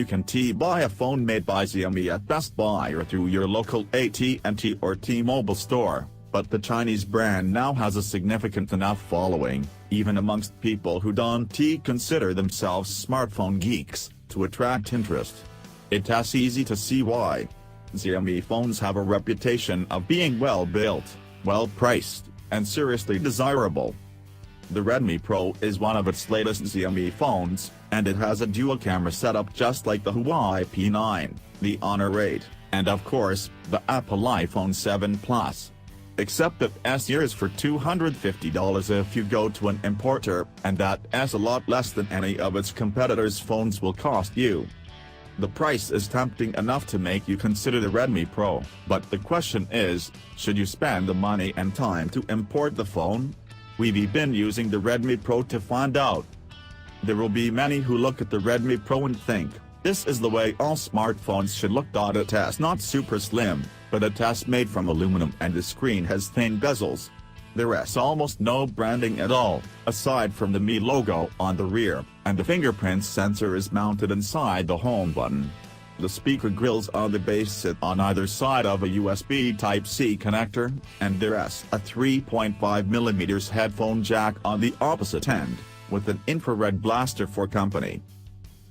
You can buy a phone made by Xiaomi at Best Buy or through your local AT&T or T-Mobile store, but the Chinese brand now has a significant enough following, even amongst people who don't consider themselves smartphone geeks, to attract interest. It's easy to see why. Xiaomi phones have a reputation of being well-built, well-priced, and seriously desirable. The Redmi Pro is one of its latest Xiaomi phones, and it has a dual-camera setup just like the Huawei P9, the Honor 8, and of course, the Apple iPhone 7 Plus. Except that it's yours for $250 if you go to an importer, and that's a lot less than any of its competitors' phones will cost you. The price is tempting enough to make you consider the Redmi Pro, but the question is, should you spend the money and time to import the phone? We've been using the Redmi Pro to find out. There will be many who look at the Redmi Pro and think, this is the way all smartphones should look. It's not super slim, but it's made from aluminum and the screen has thin bezels. There's almost no branding at all, aside from the Mi logo on the rear, and the fingerprint sensor is mounted inside the home button. The speaker grills on the base sit on either side of a USB Type-C connector, and there's a 3.5mm headphone jack on the opposite end, with an infrared blaster for company.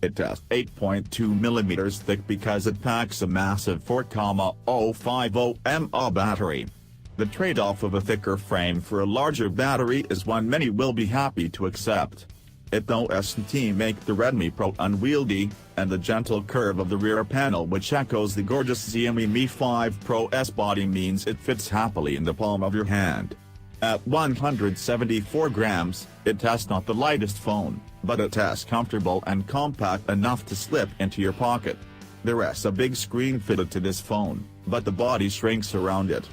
It's 8.2mm thick because it packs a massive 4,050 mAh battery. The trade-off of a thicker frame for a larger battery is one many will be happy to accept. AT&T make the Redmi Pro unwieldy, and the gentle curve of the rear panel which echoes the gorgeous Xiaomi Mi 5 Pro's body means it fits happily in the palm of your hand. At 174 grams, it's not the lightest phone, but it's comfortable and compact enough to slip into your pocket. There's a big screen fitted to this phone, but the body shrinks around it.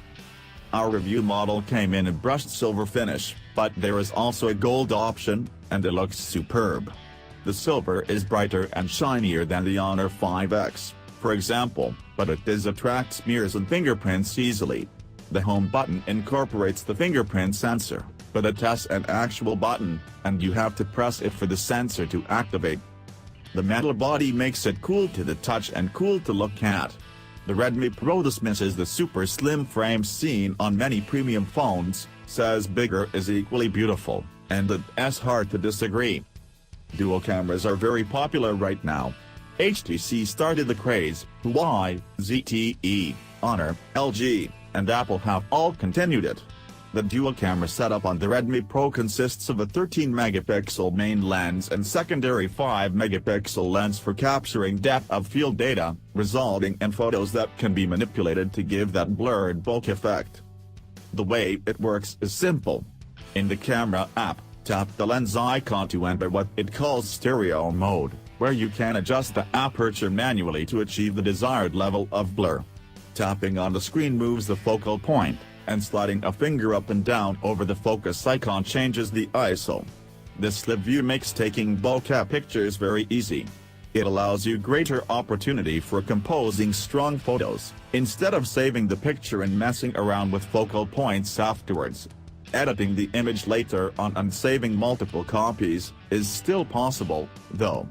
Our review model came in a brushed silver finish, but there is also a gold option, and it looks superb. The silver is brighter and shinier than the Honor 5X, for example, but it attracts smears and fingerprints easily. The home button incorporates the fingerprint sensor, but it's an actual button, and you have to press it for the sensor to activate. The metal body makes it cool to the touch and cool to look at. The Redmi Pro dismisses the super slim frame seen on many premium phones, says bigger is equally beautiful, and it's hard to disagree. Dual cameras are very popular right now. HTC started the craze, Huawei, ZTE, Honor, LG, and Apple have all continued it. The dual camera setup on the Redmi Pro consists of a 13-megapixel main lens and secondary 5-megapixel lens for capturing depth of field data, resulting in photos that can be manipulated to give that blurred bokeh effect. The way it works is simple. In the camera app, tap the lens icon to enter what it calls stereo mode, where you can adjust the aperture manually to achieve the desired level of blur. Tapping on the screen moves the focal point, and sliding a finger up and down over the focus icon changes the ISO. This slip view makes taking bokeh pictures very easy. It allows you greater opportunity for composing strong photos, instead of saving the picture and messing around with focal points afterwards. Editing the image later on and saving multiple copies is still possible, though.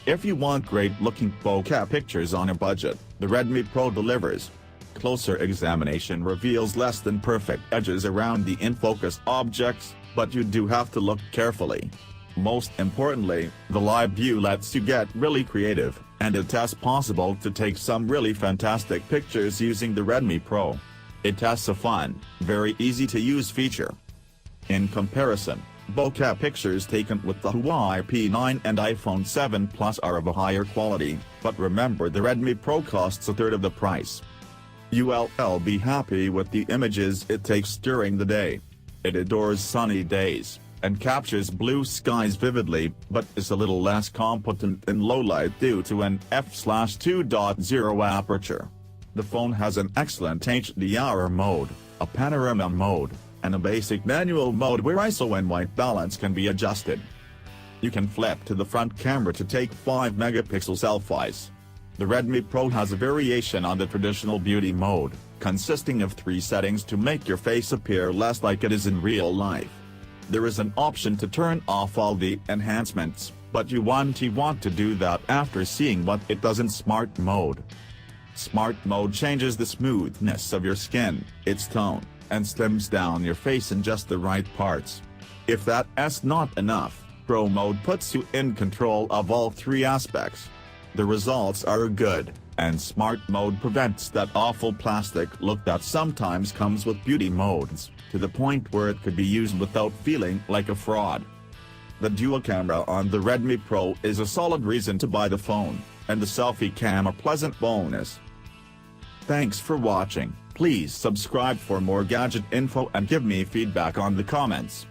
If you want great-looking bokeh pictures on a budget, the Redmi Pro delivers. Closer examination reveals less than perfect edges around the in-focus objects, but you do have to look carefully. Most importantly, the live view lets you get really creative, and it's possible to take some really fantastic pictures using the Redmi Pro. It's a fun, very easy-to-use feature. In comparison, bokeh pictures taken with the Huawei P9 and iPhone 7 Plus are of a higher quality, but remember the Redmi Pro costs a third of the price. You'll be happy with the images it takes during the day. It adores sunny days, and captures blue skies vividly, but is a little less competent in low light due to an f/2.0 aperture. The phone has an excellent Hdr mode, a panorama mode, and a basic manual mode where ISO and white balance can be adjusted. You can flip to the front camera to take 5-megapixel selfies. The Redmi Pro has a variation on the traditional beauty mode, consisting of 3 settings to make your face appear less like it is in real life. There is an option to turn off all the enhancements, But you want to do that after seeing what it does in Smart Mode. Smart Mode changes the smoothness of your skin, its tone, and slims down your face in just the right parts. If that's not enough, Pro Mode puts you in control of all three aspects. The results are good, and Smart Mode prevents that awful plastic look that sometimes comes with beauty modes, to the point where it could be used without feeling like a fraud. The dual camera on the Redmi Pro is a solid reason to buy the phone, and the selfie cam a pleasant bonus. Thanks for watching. Please subscribe for more gadget info and give me feedback on the comments.